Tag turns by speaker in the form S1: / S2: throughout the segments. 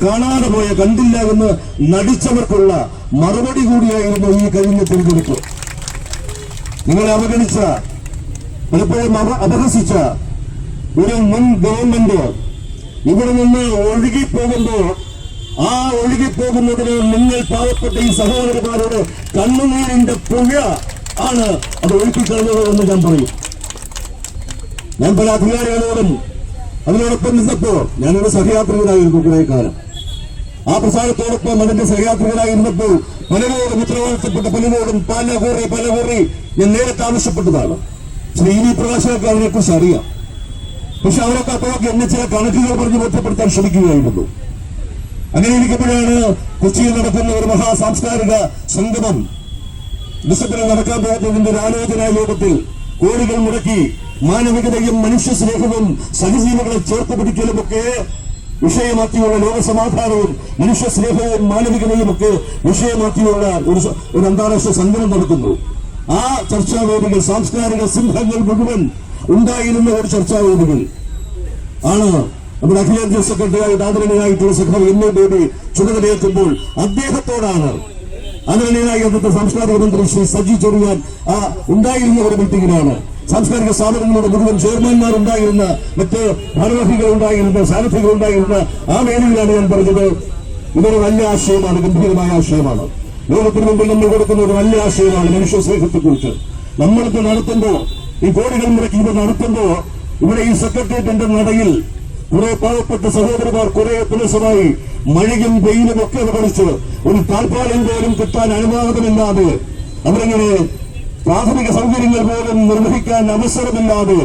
S1: കാണാതെ പോയ, കണ്ടില്ല എന്ന് നടിച്ചവർക്കുള്ള മറുപടി കൂടിയായിരുന്നു ഈ കഴിഞ്ഞ തെരഞ്ഞെടുപ്പ്. നിങ്ങളെ അവഗണിച്ച, പലപ്പോഴും അപഹസിച്ച ഒരു മുൻ ഗവൺമെന്റ് ഇവിടെ നിന്ന് ഒഴുകിപ്പോകുമ്പോൾ ആ ഒഴുകിപ്പോകുന്നതിന് നിങ്ങൾ പാവപ്പെട്ട ഈ സഹോദരന്മാരോട് കണ്ണുനീരിന്റെ പുഴ ആണ് അത് ഒഴുക്കിക്കളഞ്ഞത് എന്ന് ഞാൻ പറയും. ഞാൻ പല അധികാരികളോടും അതിനോടൊപ്പം നിന്നപ്പോ ഞാനൊരു സഹയാത്രികനായിരുന്നു കുറെ കാലം. ആ പ്രസ്ഥാനത്തോടൊപ്പം അതിന്റെ സഹയാത്രികനായിരുന്നപ്പോൾ പലരോടും ഉത്തരവാദിത്തപ്പെട്ട പലരോടും പല കുറി ഞാൻ നേരത്തെ ആവശ്യപ്പെട്ടതാണ്. ശ്രീ വി പ്രകാശനൊക്കെ അതിനെ കുറിച്ച് അറിയാം. പക്ഷെ അവരൊക്കെ അപ്പോഴൊക്കെ എന്നെ ചില കണക്കുകൾ പറഞ്ഞ് ബോധ്യപ്പെടുത്താൻ ശ്രമിക്കുകയായിരുന്നു. അങ്ങനെ ഇരിക്കുമ്പോഴാണ് കൊച്ചിയിൽ നടക്കുന്ന ഒരു മഹാസാംസ്കാരിക സംഗമം ഡിസംബറിൽ നടക്കാൻ പോകുന്നതിന്റെ ഒരു ആലോചനാ യോഗത്തിൽ കോടികൾ മുടക്കി മാനവികതയും മനുഷ്യസ്നേഹവും സഹജീവികളെ ചേർത്ത് പിടിക്കലുമൊക്കെ വിഷയമാക്കിയുള്ള ലോകസമാധാനവും മനുഷ്യസ്നേഹവും മാനവികതയും ഒക്കെ വിഷയമാക്കിയുള്ള ഒരു അന്താരാഷ്ട്ര സംഗമം നടക്കുന്നു. ആ ചർച്ചാവേദികൾ, സാംസ്കാരിക സിംഹങ്ങൾ മുഴുവൻ ഉണ്ടായിരുന്ന ഒരു ചർച്ചാവേദികൾ ആണ് നമ്മുടെ അഖിലേന്ത്യാ സെക്രട്ടറിയായിട്ട് ആദരണീയനായിട്ടുള്ള സഖാവ് എം എ ബേബി ചുമതലയേൽക്കുമ്പോൾ അദ്ദേഹത്തോടാണ് ആദരണീയനായി അന്നത്തെ സാംസ്കാരിക മന്ത്രി ശ്രീ സജി ചെറിയാൻ ഉണ്ടായിരുന്ന ഒരു മീറ്റിംഗിലാണ് സാംസ്കാരിക സ്ഥാപനങ്ങളുടെ മുഴുവൻ ചെയർമാൻമാർ ഉണ്ടായിരുന്ന, മറ്റ് ഭാരവാഹികൾ ഉണ്ടായിരുന്ന, സാരഥികൾ ഉണ്ടായിരുന്ന ആ വേദിയിലാണ് ഞാൻ പറഞ്ഞത്, ഇതൊരു വലിയ ആശയമാണ്, ഗംഭീരമായ ആശയമാണ്. ലോകത്തിന് മുമ്പിൽ നമ്മൾ കൊടുക്കുന്ന ഒരു വലിയ ആശയമാണ് മനുഷ്യ സ്നേഹത്തെക്കുറിച്ച്. നമ്മളിത് നടത്തുമ്പോ, ഈ കോടികൾ മുടക്കി ഇത് നടത്തുമ്പോ, ഇവിടെ ഈ സെക്രട്ടേറിയറ്റിന്റെ നടയിൽ കുറെ പാവപ്പെട്ട സഹോദരന്മാർ കുറെ ദിവസമായി മഴയും വെയിലും ഒക്കെ അനുഭവിച്ച് ഒരു താൽക്കാലികം പോലും കിട്ടാൻ അനുവാദമില്ലാതെ അവരങ്ങനെ പ്രാഥമിക സൗകര്യങ്ങൾ പോലും നിർവഹിക്കാൻ അവസരമില്ലാതെ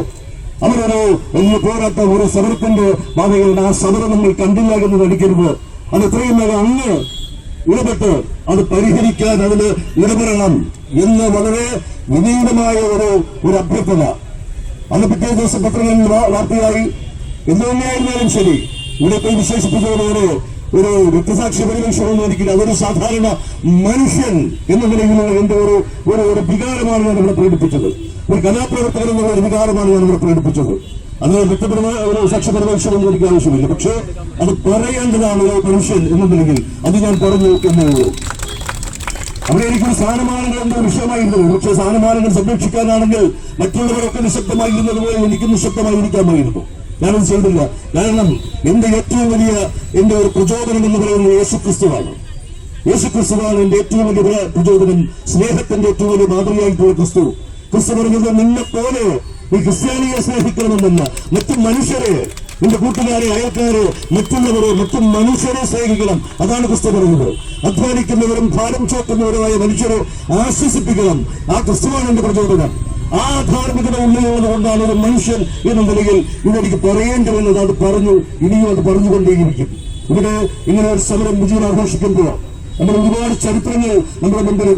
S1: അവരൊരു വലിയ പോരാട്ട ഒരു സമരത്തിന്റെ പാതകളുടെ ആ സമരം നമ്മൾ കണ്ടില്ല എന്ന് നടിക്കരുത്. അത് എത്രയും അങ്ങ് ഇടപെട്ട് അത് പരിഹരിക്കാൻ അതിന് ഇടപെടണം എന്ന് വളരെ വിനീതമായ ഒരു അഭ്യർത്ഥന അന്ന് പിറ്റേ ദിവസം പത്രങ്ങളിൽ വാർത്തയായി. എന്തു തന്നെയായിരുന്നാലും ശരി, ഇവിടെ പോയി വിശേഷിപ്പിച്ചതുപോലെ ഒരു രക്തസാക്ഷി പരിരക്ഷണമെന്ന് എനിക്കില്ല. അതൊരു സാധാരണ മനുഷ്യൻ എന്ന നിലയിലുള്ള എന്റെ ഒരു വികാരമാണ് ഞാൻ ഇവിടെ പ്രകടിപ്പിച്ചത്. ഒരു കലാപ്രവർത്തകൻ എന്നുള്ള ഒരു വികാരമാണ് ഞാൻ ഇവിടെ പ്രകടിപ്പിച്ചത്. അത് വ്യക്തിപരമായ ഒരു സാക്ഷ്യപരിരക്ഷണമെന്ന് എനിക്ക് ആവശ്യമില്ല. പക്ഷേ അത് പറയേണ്ടതാണ് ഒരു മനുഷ്യൻ എന്ന നിലയിൽ. അത് ഞാൻ പറഞ്ഞു എന്നേ ഉള്ളൂ. അവിടെ എനിക്കൊരു സ്ഥാനമാനങ്ങൾ എന്ന വിഷയമായിരുന്നു. പക്ഷേ സ്ഥാനമാനങ്ങൾ സംരക്ഷിക്കാനാണെങ്കിൽ മറ്റുള്ളവരൊക്കെ നിശബ്ദമായിരുന്നതുപോലെ എനിക്ക് നിശബ്ദമായിരിക്കാമായിരുന്നു. ഞാനത് ചെയ്തില്ല. കാരണം എന്റെ ഏറ്റവും വലിയ എന്റെ ഒരു പ്രചോദനം എന്ന് പറയുന്നത് യേശുക്രിസ്തുവാണ്. യേശുക്രിസ്തുവാണ് എന്റെ ഏറ്റവും വലിയ പ്രചോദനം. സ്നേഹത്തിന്റെ ഏറ്റവും വലിയ മാതൃകയായിട്ടുള്ള ക്രിസ്തു. ക്രിസ്തു പറഞ്ഞത് നിന്നെ പോലെ ഈ ക്രിസ്ത്യാനിയെ സ്നേഹിക്കണമെന്നല്ല, മറ്റു മനുഷ്യരെ, നിന്റെ കൂട്ടുകാരെ, അയൽക്കാരെ, മറ്റുള്ളവരെ, മറ്റു മനുഷ്യരെ സ്നേഹിക്കണം. അതാണ് ക്രിസ്തു പറയുന്നത്. അധ്വാനിക്കുന്നവരും ഭാരം ചോക്കുന്നവരുമായ മനുഷ്യരെ ആശ്വസിപ്പിക്കണം. ആ ക്രിസ്തുവാണ് എന്റെ പ്രചോദനം. ആ ധാർമ്മികത ഉള്ളിലുള്ളത് കൊണ്ടാണ് ഒരു മനുഷ്യൻ എന്ന നിലയിൽ ഇതെനിക്ക് പറയേണ്ടി വന്നത്. അത് പറഞ്ഞു, ഇനിയും അത് പറഞ്ഞുകൊണ്ടേയിരിക്കും. ഇവിടെ ഇങ്ങനെ ഒരു സമരം വിജയം ആഘോഷിക്കുമ്പോൾ നമ്മൾ ഒരുപാട് ചരിത്രങ്ങൾ നമ്മുടെ മുമ്പിൽ